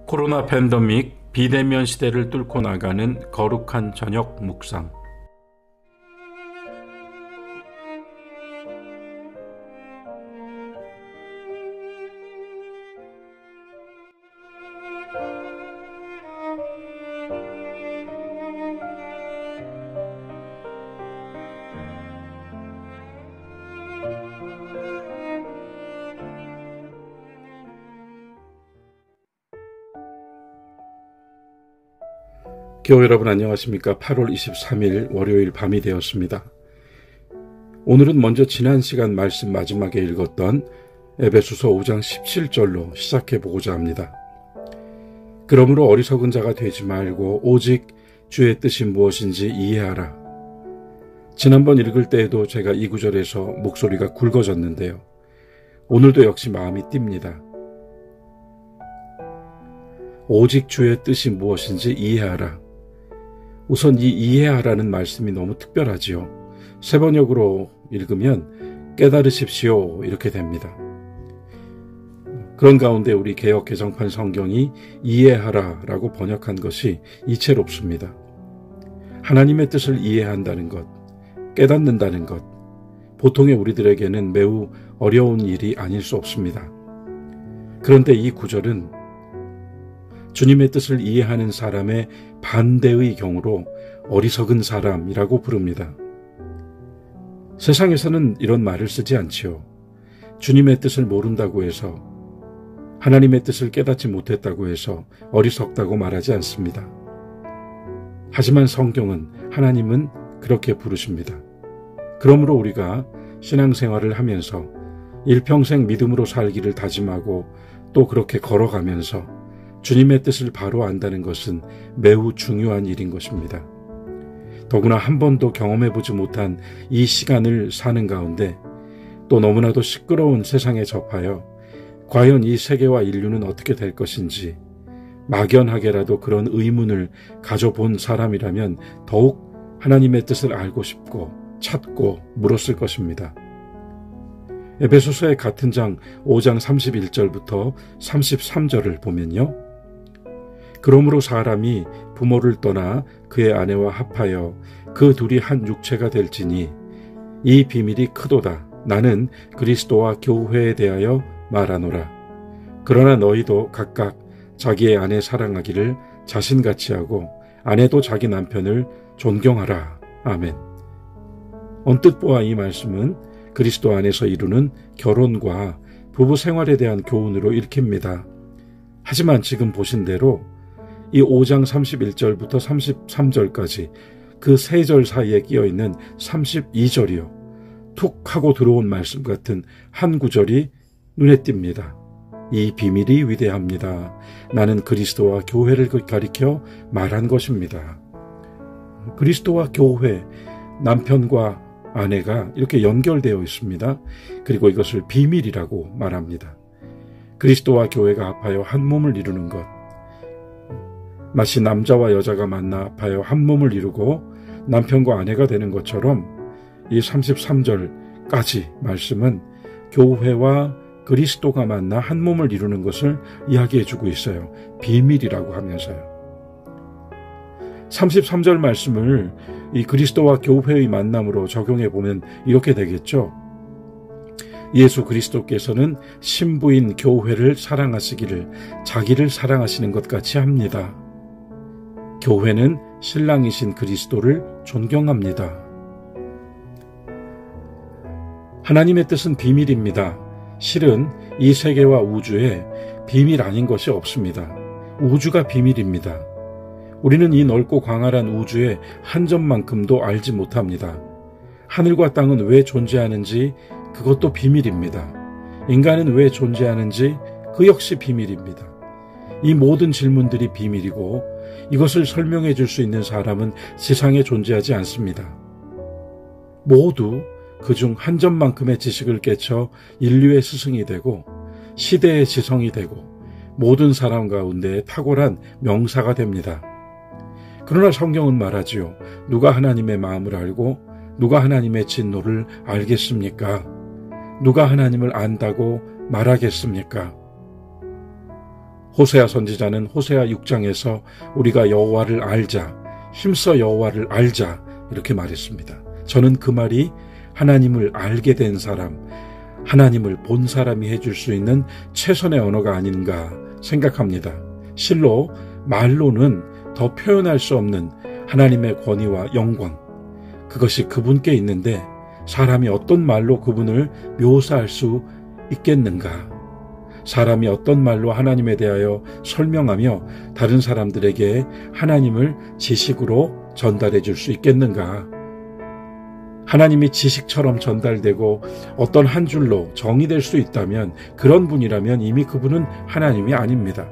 코로나 팬데믹 비대면 시대를 뚫고 나가는 거룩한 저녁 묵상. 교회 여러분 안녕하십니까? 8월 23일 월요일 밤이 되었습니다. 오늘은 먼저 지난 시간 말씀 마지막에 읽었던 에베소서 5장 17절로 시작해보고자 합니다. 그러므로 어리석은 자가 되지 말고 오직 주의 뜻이 무엇인지 이해하라. 지난번 읽을 때에도 제가 이 구절에서 목소리가 굵어졌는데요. 오늘도 역시 마음이 뜁니다. 오직 주의 뜻이 무엇인지 이해하라. 우선 이 이해하라는 말씀이 너무 특별하지요. 세번역으로 읽으면 깨달으십시오 이렇게 됩니다. 그런 가운데 우리 개역 개정판 성경이 이해하라라고 번역한 것이 이채롭습니다. 하나님의 뜻을 이해한다는 것, 깨닫는다는 것, 보통의 우리들에게는 매우 어려운 일이 아닐 수 없습니다. 그런데 이 구절은 주님의 뜻을 이해하는 사람의 반대의 경우로 어리석은 사람이라고 부릅니다. 세상에서는 이런 말을 쓰지 않지요. 주님의 뜻을 모른다고 해서, 하나님의 뜻을 깨닫지 못했다고 해서 어리석다고 말하지 않습니다. 하지만 성경은, 하나님은 그렇게 부르십니다. 그러므로 우리가 신앙생활을 하면서 일평생 믿음으로 살기를 다짐하고 또 그렇게 걸어가면서 주님의 뜻을 바로 안다는 것은 매우 중요한 일인 것입니다. 더구나 한 번도 경험해보지 못한 이 시간을 사는 가운데 또 너무나도 시끄러운 세상에 접하여 과연 이 세계와 인류는 어떻게 될 것인지 막연하게라도 그런 의문을 가져본 사람이라면 더욱 하나님의 뜻을 알고 싶고 찾고 물었을 것입니다. 에베소서의 같은 장 5장 31절부터 33절을 보면요. 그러므로 사람이 부모를 떠나 그의 아내와 합하여 그 둘이 한 육체가 될지니 이 비밀이 크도다. 나는 그리스도와 교회에 대하여 말하노라. 그러나 너희도 각각 자기의 아내 사랑하기를 자신같이 하고 아내도 자기 남편을 존경하라. 아멘. 언뜻 보아 이 말씀은 그리스도 안에서 이루는 결혼과 부부 생활에 대한 교훈으로 읽힙니다. 하지만 지금 보신 대로 이 5장 31절부터 33절까지 그 세 절 사이에 끼어있는 32절이요. 툭 하고 들어온 말씀 같은 한 구절이 눈에 띕니다. 이 비밀이 위대합니다. 나는 그리스도와 교회를 가리켜 말한 것입니다. 그리스도와 교회, 남편과 아내가 이렇게 연결되어 있습니다. 그리고 이것을 비밀이라고 말합니다. 그리스도와 교회가 합하여 한 몸을 이루는 것. 마치 남자와 여자가 만나 합하여 한 몸을 이루고 남편과 아내가 되는 것처럼 이 33절까지 말씀은 교회와 그리스도가 만나 한 몸을 이루는 것을 이야기해주고 있어요. 비밀이라고 하면서요. 33절 말씀을 이 그리스도와 교회의 만남으로 적용해보면 이렇게 되겠죠. 예수 그리스도께서는 신부인 교회를 사랑하시기를 자기를 사랑하시는 것 같이 합니다. 교회는 신랑이신 그리스도를 존경합니다. 하나님의 뜻은 비밀입니다. 실은 이 세계와 우주에 비밀 아닌 것이 없습니다. 우주가 비밀입니다. 우리는 이 넓고 광활한 우주의 한 점만큼도 알지 못합니다. 하늘과 땅은 왜 존재하는지 그것도 비밀입니다. 인간은 왜 존재하는지 그 역시 비밀입니다. 이 모든 질문들이 비밀이고 이것을 설명해 줄 수 있는 사람은 세상에 존재하지 않습니다. 모두 그중 한 점만큼의 지식을 깨쳐 인류의 스승이 되고 시대의 지성이 되고 모든 사람 가운데 탁월한 명사가 됩니다. 그러나 성경은 말하지요. 누가 하나님의 마음을 알고 누가 하나님의 진노를 알겠습니까? 누가 하나님을 안다고 말하겠습니까? 호세아 선지자는 호세아 6장에서 우리가 여호와를 알자, 힘써 여호와를 알자 이렇게 말했습니다. 저는 그 말이 하나님을 알게 된 사람, 하나님을 본 사람이 해줄 수 있는 최선의 언어가 아닌가 생각합니다. 실로 말로는 더 표현할 수 없는 하나님의 권위와 영광, 그것이 그분께 있는데 사람이 어떤 말로 그분을 묘사할 수 있겠는가? 사람이 어떤 말로 하나님에 대하여 설명하며 다른 사람들에게 하나님을 지식으로 전달해 줄 수 있겠는가? 하나님이 지식처럼 전달되고 어떤 한 줄로 정의될 수 있다면, 그런 분이라면 이미 그분은 하나님이 아닙니다.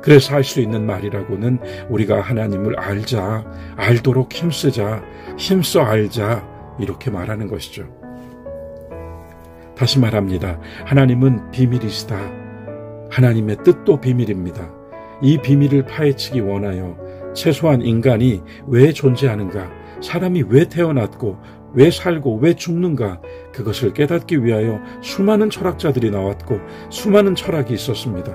그래서 할 수 있는 말이라고는 우리가 하나님을 알자, 알도록 힘쓰자, 힘써 알자 이렇게 말하는 것이죠. 다시 말합니다. 하나님은 비밀이시다. 하나님의 뜻도 비밀입니다. 이 비밀을 파헤치기 원하여 최소한 인간이 왜 존재하는가, 사람이 왜 태어났고 왜 살고 왜 죽는가, 그것을 깨닫기 위하여 수많은 철학자들이 나왔고 수많은 철학이 있었습니다.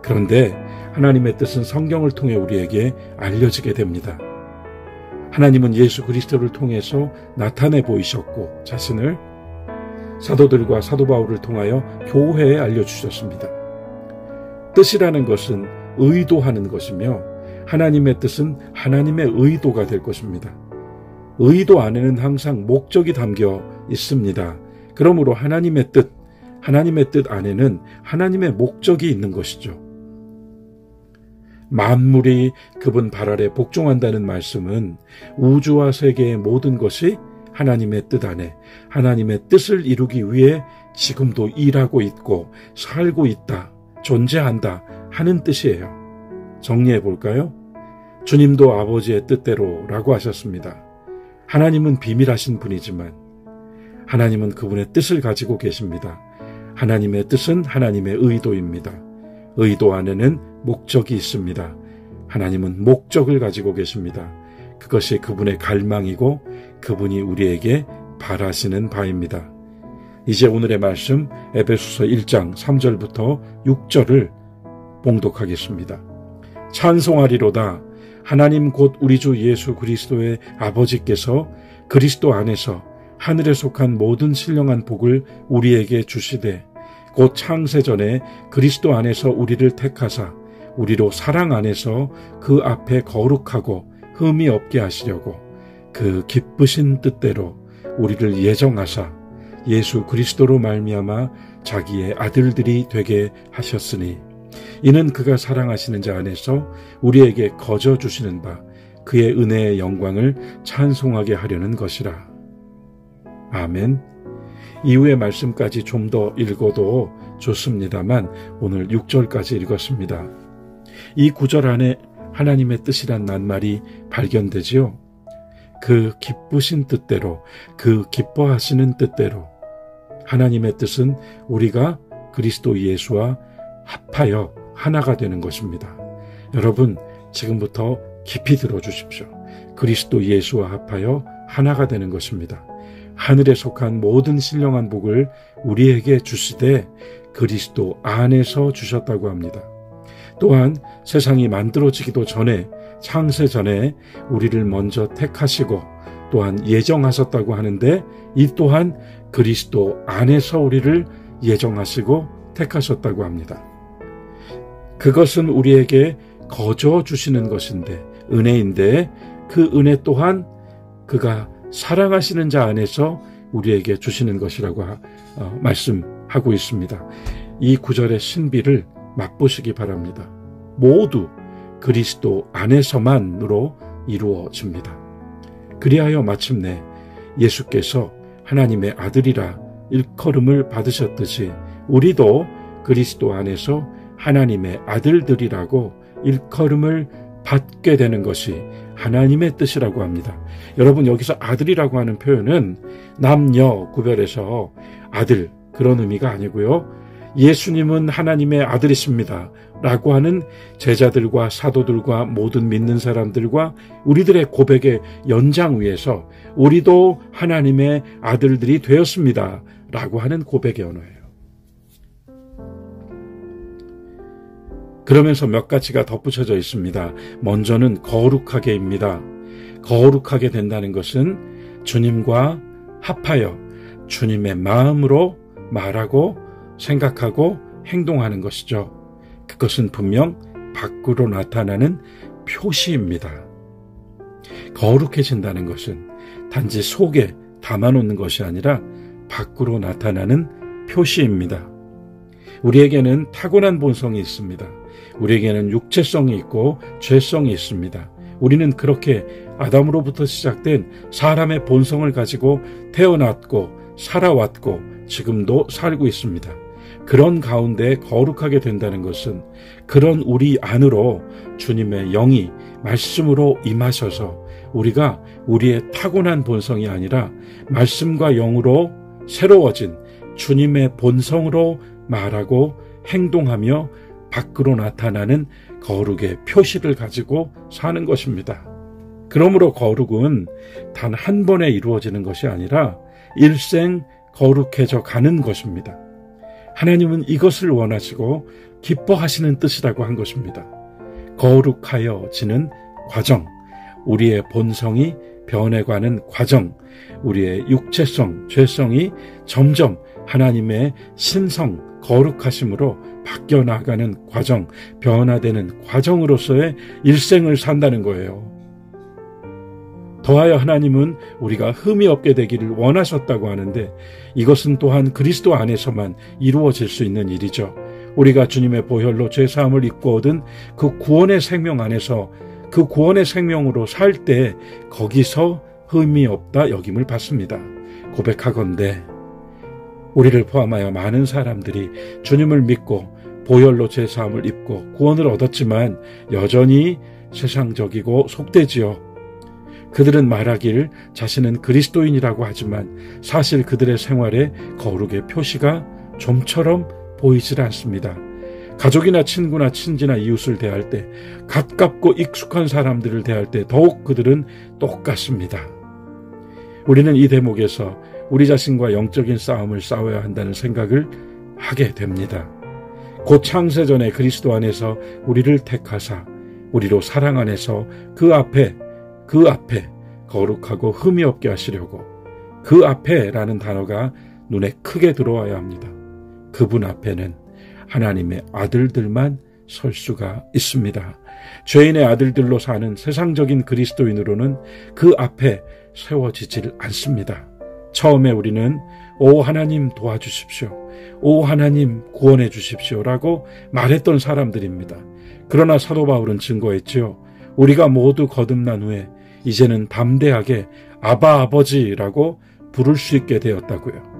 그런데 하나님의 뜻은 성경을 통해 우리에게 알려지게 됩니다. 하나님은 예수 그리스도를 통해서 나타내 보이셨고 자신을 사도들과 사도 바울을 통하여 교회에 알려주셨습니다. 뜻이라는 것은 의도하는 것이며 하나님의 뜻은 하나님의 의도가 될 것입니다. 의도 안에는 항상 목적이 담겨 있습니다. 그러므로 하나님의 뜻 안에는 하나님의 목적이 있는 것이죠. 만물이 그분 발 아래 복종한다는 말씀은 우주와 세계의 모든 것이 하나님의 뜻 안에 하나님의 뜻을 이루기 위해 지금도 일하고 있고 살고 있다, 존재한다 하는 뜻이에요. 정리해 볼까요? 주님도 아버지의 뜻대로라고 하셨습니다. 하나님은 비밀하신 분이지만 하나님은 그분의 뜻을 가지고 계십니다. 하나님의 뜻은 하나님의 의도입니다. 의도 안에는 목적이 있습니다. 하나님은 목적을 가지고 계십니다. 그것이 그분의 갈망이고 그분이 우리에게 바라시는 바입니다. 이제 오늘의 말씀 에베소서 1장 3절부터 6절을 봉독하겠습니다. 찬송하리로다. 하나님 곧 우리 주 예수 그리스도의 아버지께서 그리스도 안에서 하늘에 속한 모든 신령한 복을 우리에게 주시되 곧 창세전에 그리스도 안에서 우리를 택하사 우리로 사랑 안에서 그 앞에 거룩하고 흠이 없게 하시려고 그 기쁘신 뜻대로 우리를 예정하사 예수 그리스도로 말미암아 자기의 아들들이 되게 하셨으니 이는 그가 사랑하시는 자 안에서 우리에게 거저 주시는 바 그의 은혜의 영광을 찬송하게 하려는 것이라. 아멘. 이후의 말씀까지 좀 더 읽어도 좋습니다만 오늘 6절까지 읽었습니다. 이 구절 안에 하나님의 뜻이란 낱말이 발견되지요. 그 기쁘신 뜻대로, 그 기뻐하시는 뜻대로. 하나님의 뜻은 우리가 그리스도 예수와 합하여 하나가 되는 것입니다. 여러분, 지금부터 깊이 들어주십시오. 그리스도 예수와 합하여 하나가 되는 것입니다. 하늘에 속한 모든 신령한 복을 우리에게 주시되 그리스도 안에서 주셨다고 합니다. 또한 세상이 만들어지기도 전에, 창세 전에 우리를 먼저 택하시고 또한 예정하셨다고 하는데 이 또한 그리스도 안에서 우리를 예정하시고 택하셨다고 합니다. 그것은 우리에게 거저 주시는 것인데, 은혜인데 그 은혜 또한 그가 사랑하시는 자 안에서 우리에게 주시는 것이라고 말씀하고 있습니다. 이 구절의 신비를 맛보시기 바랍니다. 모두 그리스도 안에서만으로 이루어집니다. 그리하여 마침내 예수께서 하나님의 아들이라 일컬음을 받으셨듯이 우리도 그리스도 안에서 하나님의 아들들이라고 일컬음을 받게 되는 것이 하나님의 뜻이라고 합니다. 여러분, 여기서 아들이라고 하는 표현은 남녀 구별해서 아들 그런 의미가 아니고요. 예수님은 하나님의 아들이십니다 라고 하는 제자들과 사도들과 모든 믿는 사람들과 우리들의 고백의 연장 위에서 우리도 하나님의 아들들이 되었습니다 라고 하는 고백의 언어예요. 그러면서 몇 가지가 덧붙여져 있습니다. 먼저는 거룩하게입니다. 거룩하게 된다는 것은 주님과 합하여 주님의 마음으로 말하고 생각하고 행동하는 것이죠. 그것은 분명 밖으로 나타나는 표시입니다. 거룩해진다는 것은 단지 속에 담아놓는 것이 아니라 밖으로 나타나는 표시입니다. 우리에게는 타고난 본성이 있습니다. 우리에게는 육체성이 있고 죄성이 있습니다. 우리는 그렇게 아담으로부터 시작된 사람의 본성을 가지고 태어났고 살아왔고 지금도 살고 있습니다. 그런 가운데 거룩하게 된다는 것은 그런 우리 안으로 주님의 영이 말씀으로 임하셔서 우리가 우리의 타고난 본성이 아니라 말씀과 영으로 새로워진 주님의 본성으로 말하고 행동하며 밖으로 나타나는 거룩의 표시를 가지고 사는 것입니다. 그러므로 거룩은 단 한 번에 이루어지는 것이 아니라 일생 거룩해져 가는 것입니다. 하나님은 이것을 원하시고 기뻐하시는 뜻이라고 한 것입니다. 거룩하여지는 과정, 우리의 본성이 변해가는 과정, 우리의 육체성, 죄성이 점점 하나님의 신성, 거룩하심으로 바뀌어 나가는 과정, 변화되는 과정으로서의 일생을 산다는 거예요. 더하여 하나님은 우리가 흠이 없게 되기를 원하셨다고 하는데 이것은 또한 그리스도 안에서만 이루어질 수 있는 일이죠. 우리가 주님의 보혈로 죄사함을 입고 얻은 그 구원의 생명 안에서 그 구원의 생명으로 살 때 거기서 흠이 없다 여김을 받습니다. 고백하건대 우리를 포함하여 많은 사람들이 주님을 믿고 보혈로 죄사함을 입고 구원을 얻었지만 여전히 세상적이고 속되지요. 그들은 말하길 자신은 그리스도인이라고 하지만 사실 그들의 생활에 거룩의 표시가 좀처럼 보이질 않습니다. 가족이나 친구나 친지나 이웃을 대할 때, 가깝고 익숙한 사람들을 대할 때 더욱 그들은 똑같습니다. 우리는 이 대목에서 우리 자신과 영적인 싸움을 싸워야 한다는 생각을 하게 됩니다. 곧 창세전에 그리스도 안에서 우리를 택하사 우리로 사랑 안에서 그 앞에 거룩하고 흠이 없게 하시려고 그 앞에라는 단어가 눈에 크게 들어와야 합니다. 그분 앞에는 하나님의 아들들만 설 수가 있습니다. 죄인의 아들들로 사는 세상적인 그리스도인으로는 그 앞에 세워지질 않습니다. 처음에 우리는 오 하나님 도와주십시오. 오 하나님 구원해 주십시오라고 말했던 사람들입니다. 그러나 사도 바울은 증거했지요. 우리가 모두 거듭난 후에 이제는 담대하게 아바 아버지라고 부를 수 있게 되었다고요.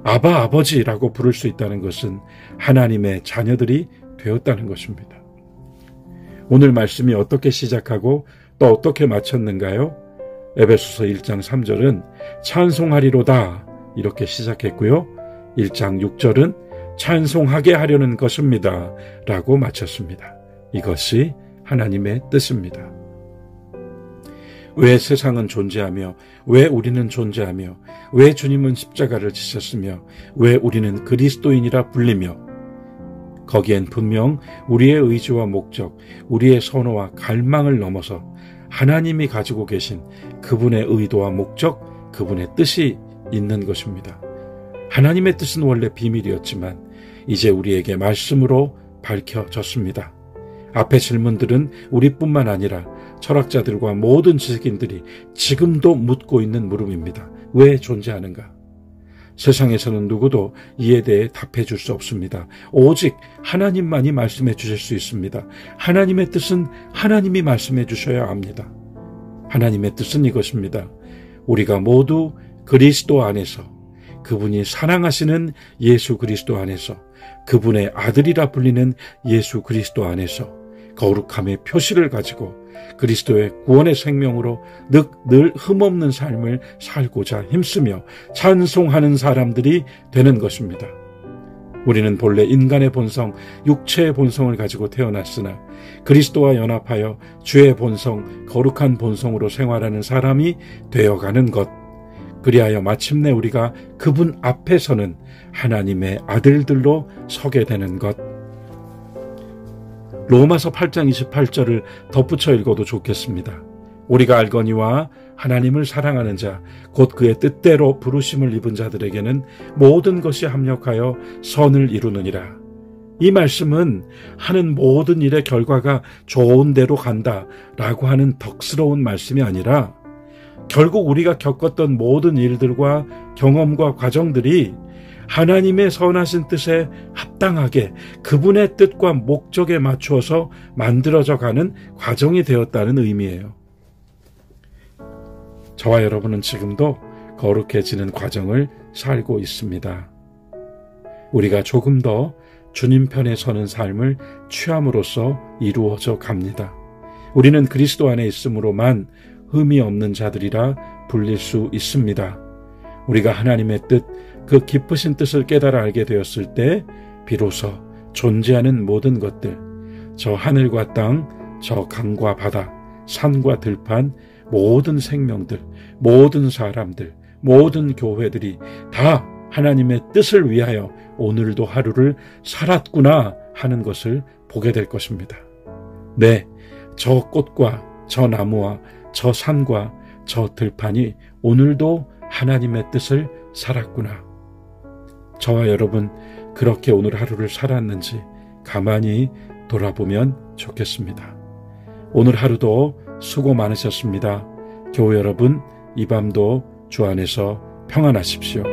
아바 아버지라고 부를 수 있다는 것은 하나님의 자녀들이 되었다는 것입니다. 오늘 말씀이 어떻게 시작하고 또 어떻게 마쳤는가요? 에베소서 1장 3절은 찬송하리로다 이렇게 시작했고요. 1장 6절은 찬송하게 하려는 것입니다 라고 마쳤습니다. 이것이 하나님의 뜻입니다. 왜 세상은 존재하며 왜 우리는 존재하며 왜 주님은 십자가를 지셨으며 왜 우리는 그리스도인이라 불리며 거기엔 분명 우리의 의지와 목적, 우리의 선호와 갈망을 넘어서 하나님이 가지고 계신 그분의 의도와 목적, 그분의 뜻이 있는 것입니다. 하나님의 뜻은 원래 비밀이었지만 이제 우리에게 말씀으로 밝혀졌습니다. 앞의 질문들은 우리뿐만 아니라 철학자들과 모든 지식인들이 지금도 묻고 있는 물음입니다. 왜 존재하는가? 세상에서는 누구도 이에 대해 답해 줄 수 없습니다. 오직 하나님만이 말씀해 주실 수 있습니다. 하나님의 뜻은 하나님이 말씀해 주셔야 합니다. 하나님의 뜻은 이것입니다. 우리가 모두 그리스도 안에서 그분이 사랑하시는 예수 그리스도 안에서 그분의 아들이라 불리는 예수 그리스도 안에서 거룩함의 표시를 가지고 그리스도의 구원의 생명으로 늘 흠없는 삶을 살고자 힘쓰며 찬송하는 사람들이 되는 것입니다. 우리는 본래 인간의 본성, 육체의 본성을 가지고 태어났으나 그리스도와 연합하여 주의 본성, 거룩한 본성으로 생활하는 사람이 되어가는 것. 그리하여 마침내 우리가 그분 앞에서는 하나님의 아들들로 서게 되는 것. 로마서 8장 28절을 덧붙여 읽어도 좋겠습니다. 우리가 알거니와 하나님을 사랑하는 자, 곧 그의 뜻대로 부르심을 입은 자들에게는 모든 것이 합력하여 선을 이루느니라. 이 말씀은 하는 모든 일의 결과가 좋은 대로 간다라고 하는 덕스러운 말씀이 아니라 결국 우리가 겪었던 모든 일들과 경험과 과정들이 하나님의 선하신 뜻에 합당하게 그분의 뜻과 목적에 맞추어서 만들어져 가는 과정이 되었다는 의미예요. 저와 여러분은 지금도 거룩해지는 과정을 살고 있습니다. 우리가 조금 더 주님 편에 서는 삶을 취함으로써 이루어져 갑니다. 우리는 그리스도 안에 있음으로만 흠이 없는 자들이라 불릴 수 있습니다. 우리가 하나님의 뜻, 그 깊으신 뜻을 깨달아 알게 되었을 때 비로소 존재하는 모든 것들, 저 하늘과 땅, 저 강과 바다, 산과 들판, 모든 생명들, 모든 사람들, 모든 교회들이 다 하나님의 뜻을 위하여 오늘도 하루를 살았구나 하는 것을 보게 될 것입니다. 네, 저 꽃과 저 나무와 저 산과 저 들판이 오늘도 하나님의 뜻을 살았구나. 저와 여러분 그렇게 오늘 하루를 살았는지 가만히 돌아보면 좋겠습니다. 오늘 하루도 수고 많으셨습니다. 교우 여러분, 이 밤도 주 안에서 평안하십시오.